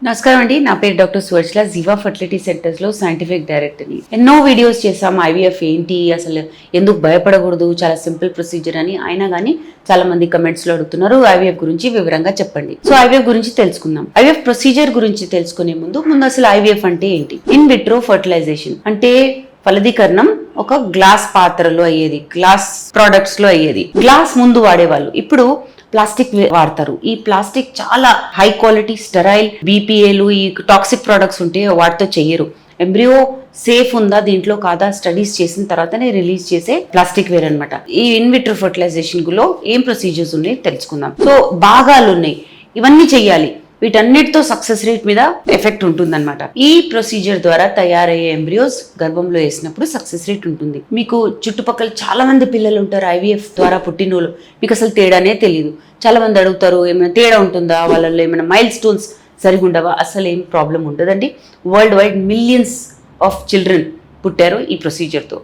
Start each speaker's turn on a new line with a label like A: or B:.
A: నమస్కారం అండి. నా పేరు డాక్టర్ సువర్చల. జీవా ఫర్టిలిటీ సెంటర్స్లో సైంటిఫిక్ డైరెక్టర్ని. ఎన్నో వీడియోస్ చేసాం. ఐవీఎఫ్ ఏంటి, అసలు ఎందుకు భయపడకూడదు, చాలా సింపుల్ ప్రొసీజర్ అని. అయినా కానీ చాలా మంది కమెంట్స్లో అడుగుతున్నారు ఐవీఎఫ్ గురించి వివరంగా చెప్పండి. సో ఐవీఎఫ్ గురించి తెలుసుకుందాం. ఐవీఎఫ్ ప్రొసీజర్ గురించి తెలుసుకునే ముందు అసలు ఐవీఎఫ్ అంటే ఏంటి? ఇన్ విట్రో ఫర్టిలైజేషన్ అంటే ఫలదీకరణం ఒక గ్లాస్ పాత్రలో అయ్యేది, గ్లాస్ ప్రొడక్ట్స్ లో అయ్యేది. గ్లాస్ ముందు వాడేవాళ్ళు, ఇప్పుడు ప్లాస్టిక్ వాడతారు. ఈ ప్లాస్టిక్ చాలా హై క్వాలిటీ స్టెరైల్ బీపీఏలు, ఈ టాక్సిక్ ప్రొడక్ట్స్ ఉంటే వాటితో చెయ్యరు. ఎంబ్రియో సేఫ్ ఉందా దీంట్లో కాదా స్టడీస్ చేసిన తర్వాతనే రిలీజ్ చేసే ప్లాస్టిక్ వేర్ అనమాట. ఈ ఇన్విట్రో ఫర్టిలైజేషన్ లో ఏం ప్రొసీజర్స్ ఉన్నాయి తెలుసుకుందాం. సో భాగాలు ఉన్నాయి, ఇవన్నీ చెయ్యాలి. వీటన్నిటితో సక్సెస్ రేట్ మీద ఎఫెక్ట్ ఉంటుందన్నమాట. ఈ ప్రొసీజర్ ద్వారా తయారయ్యే ఎంబ్రియోస్ గర్భంలో వేసినప్పుడు సక్సెస్ రేట్ ఉంటుంది. మీకు చుట్టుపక్కల చాలా మంది పిల్లలు ఉంటారు ఐవీఎఫ్ ద్వారా పుట్టినోళ్ళు, మీకు అసలు తేడానే తెలియదు. చాలా మంది అడుగుతారు ఏమైనా తేడా ఉంటుందా, వాళ్ళలో ఏమైనా మైల్ స్టోన్స్ సరిగా ఉండవా? అసలు ఏం ప్రాబ్లం ఉండదండి. World wide millions of children పుట్టారు ఈ ప్రొసీజర్తో.